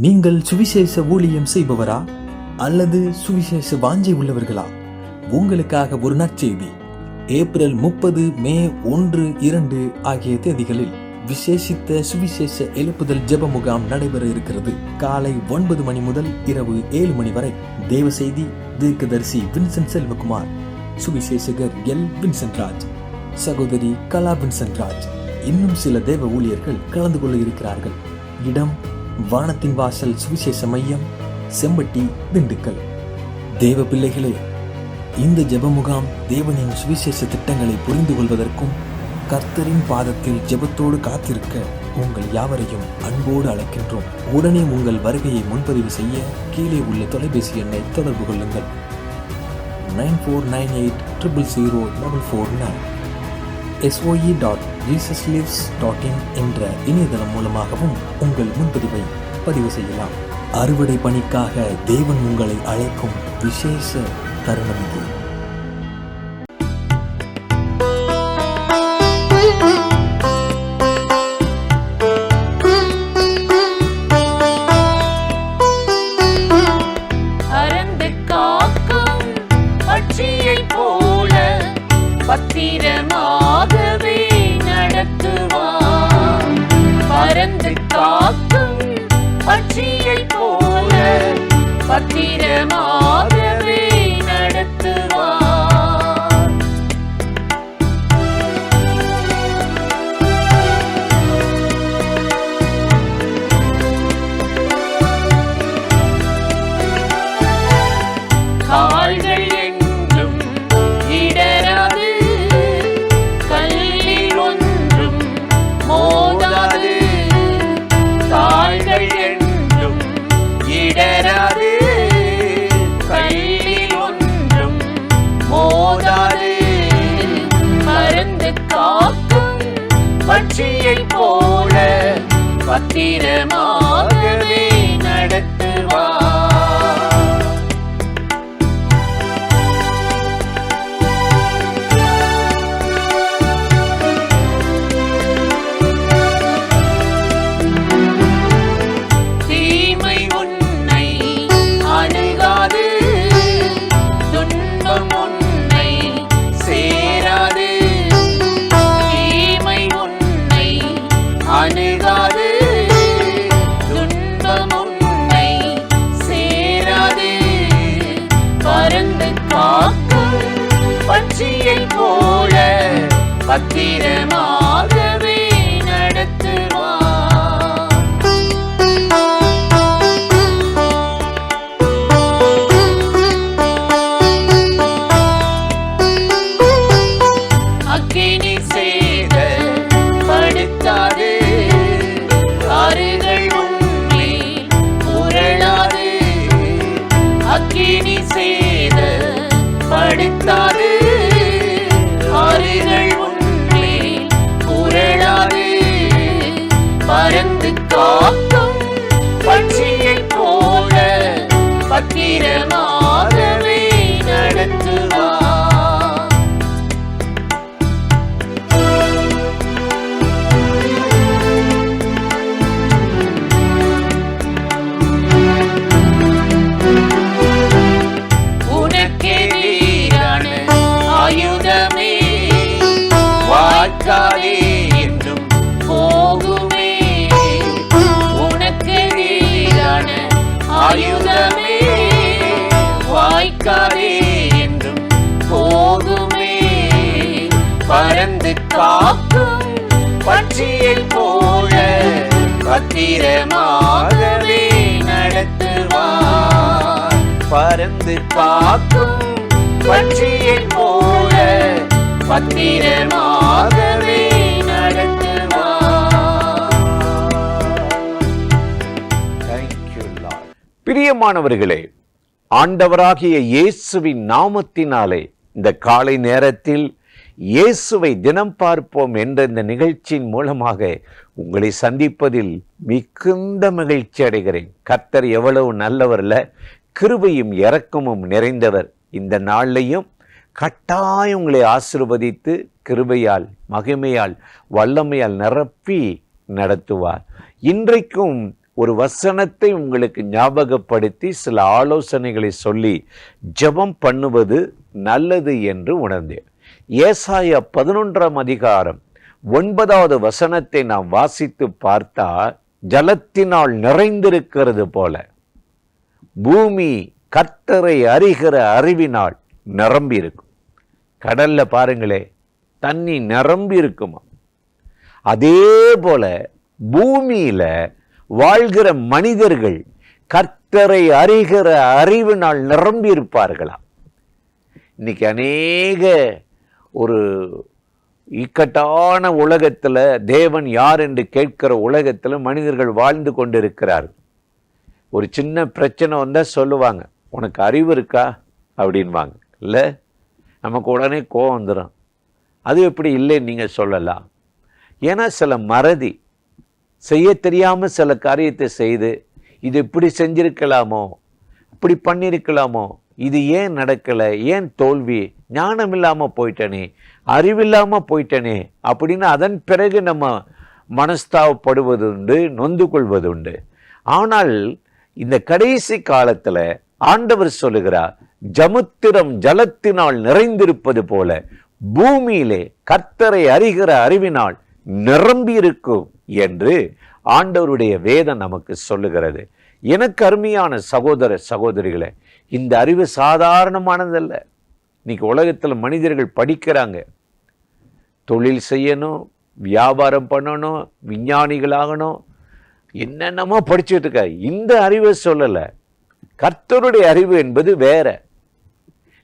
நீங்கள் சுவிசேஷ ஊழியம் செய்பவரா அல்லது சுவிசேஷ வாஞ்சை உள்ளவர்களா? உங்களுக்காக ஒரு நற்செய்தி. ஏப்ரல் 30, மே 1, 2 ஆகிய தேதிகளில் விசேஷித்த சுவிசேஷ எழுப்புதல் ஜெப முகாம் நடைபெற இருக்கிறது. காலை 9 மணி முதல் இரவு 7 மணி வரை. தேவ செய்தி தீர்க்கதரிசி வின்சென்ட் செல்வகுமார், சுவிசேஷகர் எல். வின்சென்ட் ராஜ், சகோதரி கலா வின்சென்ட் ராஜ், இன்னும் சில தேவ ஊழியர்கள் கலந்து கொள்ள இருக்கிறார்கள். இடம் வானத்தின் வாசல் சுவிசேஷ மையம், செம்பட்டி, திண்டுக்கல். தேவ பிள்ளைகளே, இந்த ஜெப முகாம் தேவனின் சுவிசேஷ திட்டங்களை புரிந்து கொள்வதற்கும் கர்த்தரின் பாதத்தில் ஜெபத்தோடு காத்திருக்க உங்கள் யாவரையும் அன்போடு அழைக்கின்றோம். உடனே உங்கள் வருகையை முன்பதிவு செய்ய கீழே உள்ள தொலைபேசி எண்ணை தொடர்பு கொள்ளுங்கள். 9498000449 soe.jesuslives.in என்ற இணையதளம் மூலமாகவும் உங்கள் முன்பதிவை பதிவு செய்யலாம். அறுவடை பணிக்காக தேவன் உங்களை அழைக்கும் விசேஷ தருணம் இது. பத்திரமாகவே நடத்துவார். பறந்து காக்கும் பட்சியை போல பத்திரமாகவே நடத்துவார். கால்கள் என்றும் இடராது, கல்லில் ஒன்றும் மோதாது. கால்கள் என்றும் இடராது, கல்லில் ஒன்றும் மோதாது. பறந்து காக்கும் பட்சியை போல பத்திரமாகவே நடத்துவார். பட்சியை போல பத்திரமாகவே நடத்துவார். அக்கினி சேத படுத்தாது, ஆறுகள் உன்மேல் புரளாது. அக்கினி சேத படுத்தாது, ஆறுகள் உன்மேல் புரளாது. பறந்து காக்கும் பட்சியை போல பத்திரமாகவே நடத்துவார். ஆயுதமே வாய்க்காதே என்றும் போகுமே. உனக்கு எதிரான ஆயுதமே வாய்க்காதே என்றும் போகுமே. பறந்து காக்கும் பட்சியை போல பத்திரமாகவே நடத்துவார். பறந்து காக்கும் பட்சியை போல பத்திரமாகவே நடத்துவார். பிரியமானவர்களே, ஆண்டவராகிய இயேசுவின் நாமத்தினாலே இந்த காலை நேரத்தில் இயேசுவை தினம் பார்ப்போம் என்ற இந்த நிகழ்ச்சியின் மூலமாக உங்களை சந்திப்பதில் மிகுந்த மகிழ்ச்சி அடைகிறேன். கர்த்தர் எவ்வளவு நல்லவர்ல, கிருபையும் இரக்கமும் நிறைந்தவர். இந்த நாளையும் கட்டாயம் உங்களை ஆசீர்வதித்து கிருபையால், மகிமையால், வல்லமையால் நிரப்பி நடத்துவார். இன்றைக்கும் ஒரு வசனத்தை உங்களுக்கு ஞாபகப்படுத்தி சில ஆலோசனைகளை சொல்லி ஜெபம் பண்ணுவது நல்லது என்று உணர்ந்தேன். ஏசாயா 11ஆம் அதிகாரம் 9வது வசனத்தை நாம் வாசித்து பார்த்தா, ஜலத்தினால் நிறைந்திருக்கிறது போல பூமி கர்த்தரை அறிகிற அறிவினால் நிரம்பி இருக்கும். கடல்ல பாருங்களே, தண்ணி நிரம்பி இருக்குமா? அதே போல பூமியில வாழ்கிற மனிதர்கள் கர்த்தரை அறிகிற அறிவினால் நிரம்பி இருப்பார்களாம். இன்னைக்கு அநேக ஒரு இக்கட்டான உலகத்துல, தேவன் யார் என்று கேட்கிற உலகத்துல மனிதர்கள் வாழ்ந்து கொண்டிருக்கிறார்கள். ஒரு சின்ன பிரச்சனை வந்தா சொல்லுவாங்க, உனக்கு அறிவு இருக்கா அப்படின்வாங்க. இல்லை, நமக்கு உடனே கோவம் வந்துடும். அது எப்படி இல்லைன்னு நீங்க சொல்லலாம்? ஏன்னா சில மறதி, செய்ய தெரியாம சில காரியத்தை செய்து, இது இப்படி செஞ்சிருக்கலாமோ, இப்படி பண்ணியிருக்கலாமோ, இது ஏன் நடக்கலை, ஏன் தோல்வி, ஞானம் இல்லாமல் போயிட்டனே, அறிவில்லாம போயிட்டனே அப்படின்னு அதன் பிறகு நம்ம மனஸ்தாபப்படுவது உண்டு, நொந்து கொள்வது உண்டு. ஆனால் இந்த கடைசி காலத்துல ஆண்டவர் சொல்லுகிறார், சமுத்திரம் ஜலத்தினால் நிறைந்திருப்பது போல பூமியிலே கர்த்தரை அறிகிற அறிவினால் நிரம்பி இருக்கும் என்று ஆண்டவருடைய வேதம் நமக்கு சொல்லுகிறது. எனக்கு அருமையான சகோதர சகோதரிகளே, இந்த அறிவு சாதாரணமானதல்ல. இன்னைக்கு உலகத்தில் மனிதர்கள் படிக்கிறாங்க, தொழில் செய்யணும், வியாபாரம் பண்ணணும், விஞ்ஞானிகளாகணும், என்னென்னமோ படிச்சுட்டு இருக்க. இந்த அறிவை சொல்லலை. கர்த்தருடைய அறிவு என்பது வேற.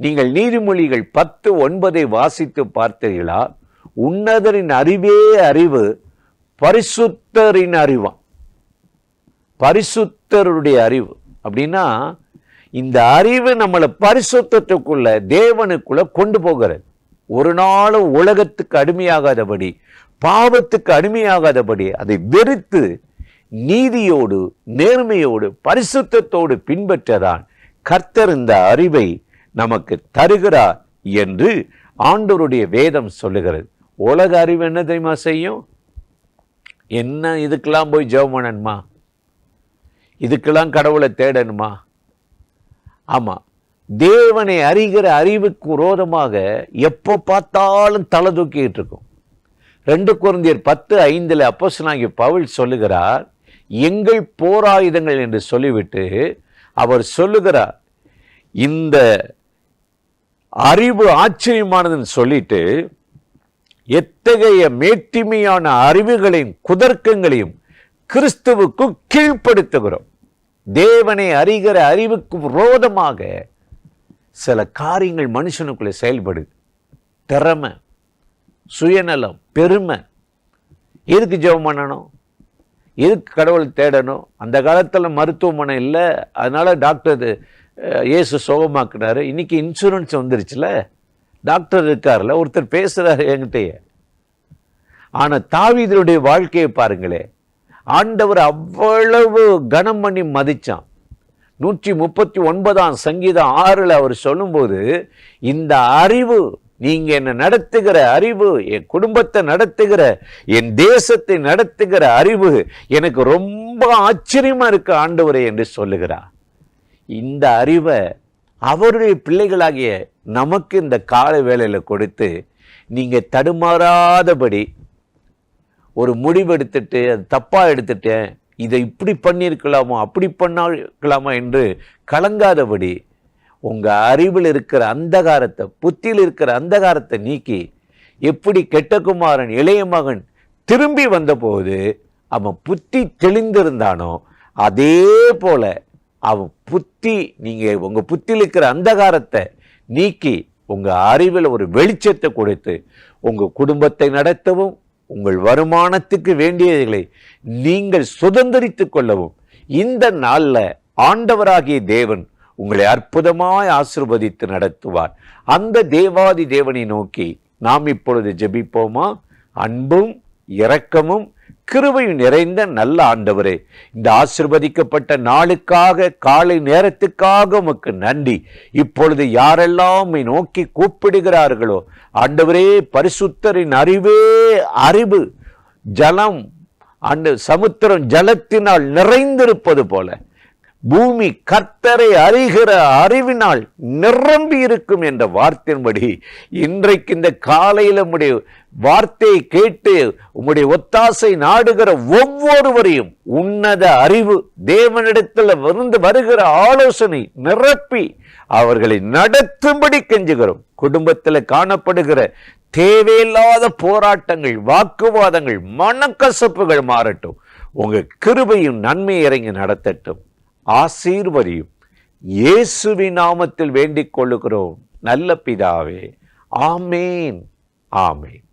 நீங்கள் நீதிமொழிகள் 10:9 வாசித்து பார்த்தீர்களா? உன்னதரின் அறிவே அறிவு, பரிசுத்தரின் அறிவாம். பரிசுத்தருடைய அறிவு அப்படின்னா, இந்த அறிவு நம்மளை பரிசுத்தத்துக்குள்ள, தேவனுக்குள்ள கொண்டு போகிறது. ஒரு நாளும் உலகத்துக்கு அடிமையாகாதபடி, பாவத்துக்கு அடிமையாகாதபடி அதை வெறுத்து நீதியோடு, நேர்மையோடு, பரிசுத்தத்தோடு பின்பற்றதான் கர்த்தர் இந்த அறிவை நமக்கு தருகிறார் என்று ஆண்டவருடைய வேதம் சொல்லுகிறது. உலக அறிவு என்ன தெரியுமா செய்யும்? என்ன இதுக்கெல்லாம் போய் ஜெபம் பண்ணணுமா? இதுக்கெல்லாம் கடவுளை தேடணுமா? ஆமா, தேவனை அறிகிற அறிவுக்கு விரோதமாக எப்போ பார்த்தாலும் தலை தூக்கிட்டு இருக்கும். 2 கொரிந்தியர் 10:5 அப்போஸ்தலனாகிய பவுல் சொல்லுகிறார், எங்கள் போராயுதங்கள் என்று சொல்லிவிட்டு அவர் சொல்லுகிறார், இந்த அறிவு ஆச்சரியமானதுன்னு சொல்லிட்டு, எத்தகைய மேட்டிமையான அறிவுகளையும் குதர்க்கங்களையும் கிறிஸ்துவுக்கு கீழ்ப்படுத்துகிறோம். தேவனை அறிகிற அறிவுக்கு விரோதமாக சில காரியங்கள் மனுஷனுக்குள்ள செயல்படுது. திறமை, சுயநலம், பெருமை. எதுக்கு ஜெபம் பண்ணணும்? எதுக்கு கடவுளை தேடணும்? அந்த காலத்தில் மருத்துவமனை இல்லை, அதனால டாக்டர் இயேசு சுகமாக்குனாரு. இன்னைக்கு இன்சூரன்ஸ் வந்துருச்சுல, டாக்டர் இருக்காருல்ல, ஒருத்தர் பேசுறாரு என்கிட்டயே. ஆனா தாவீதுடைய வாழ்க்கையை பாருங்களே, ஆண்டவர் அவ்வளவு கனம் பண்ணி மதிச்சான். 139 சங்கீதம் 6 அவர் சொல்லும்போது, இந்த அறிவு, நீங்க என்ன நடத்துகிற அறிவு, என் குடும்பத்தை நடத்துகிற, என் தேசத்தை நடத்துகிற அறிவு எனக்கு ரொம்ப ஆச்சரியமா இருக்கு ஆண்டவரே என்று சொல்லுகிறார். இந்த அறிவை அவருடைய பிள்ளைகளாகிய நமக்கு இந்த கால வேளையில கொடுத்து, நீங்க தடுமாறாதபடி ஒரு முடிவெடுத்துட்டு அது தப்பா எடுத்துட்டேன், இதை இப்படி பண்ணியிருக்கலாமா, அப்படி பண்ணிருக்கலாமா என்று கலங்காதபடி உங்க அறிவில் இருக்கிற அந்தகாரத்தை, புத்தியில் இருக்கிற அந்தகாரத்தை நீக்கி, எப்படி கெட்டகுமாரன் இளைய மகன் திரும்பி வந்தபோது அவன் புத்தி தெளிந்திருந்தானோ, அதே போல அவன் புத்தி, நீங்க உங்க புத்தியில் இருக்கிற அந்தகாரத்தை நீக்கி உங்க அறிவில் ஒரு வெளிச்சத்தை கொடுத்து உங்க குடும்பத்தை நடத்தவும், உங்கள் வருமானத்துக்கு வேண்டியதை நீங்கள் சுதந்திரித்துக் கொள்ளவும் இந்த நாள்ல ஆண்டவராகிய தேவன் உங்களை அற்புதமாய் ஆசீர்வதித்து நடத்துவார். அந்த தேவாதி தேவனை நோக்கி நாம் இப்பொழுது ஜெபிப்போமா? அன்பும் இரக்கமும் கிருபையும் நிறைந்த நல்ல ஆண்டவரே, இந்த ஆசீர்வதிக்கப்பட்ட நாளுக்காக, காலை நேரத்துக்காக உமக்கு நன்றி. இப்பொழுது யாரெல்லாம் நோக்கி கூப்பிடுகிறார்களோ ஆண்டவரே, பரிசுத்தரின் அறிவே அறிவு, ஜலம், அந்த சமுத்திரம் ஜலத்தினால் நிறைந்திருப்பது போல பூமி கர்த்தரை அறிகிற அறிவினால் நிரம்பி இருக்கும் என்ற வார்த்தையின்படி இன்றைக்கு இந்த காலையில் உம்முடைய வார்த்தையை கேட்டு உம்முடைய ஒத்தாசை நாடுகிற ஒவ்வொருவரையும் உன்னத அறிவு தேவனிடத்தில் வருகிற ஆலோசனை நிரப்பி அவர்களை நடத்தும்படி கெஞ்சுகிறோம். குடும்பத்தில் காணப்படுகிற தேவையில்லாத போராட்டங்கள், வாக்குவாதங்கள், மனக்கசப்புகள் மாறட்டும். உங்க கிருபையும் நன்மை இறங்கி நடத்தட்டும். ஆசீர்வதியும். இயேசுவின் நாமத்தில் வேண்டிக் கொள்ளுகிறோம் நல்ல பிதாவே. ஆமேன், ஆமேன்.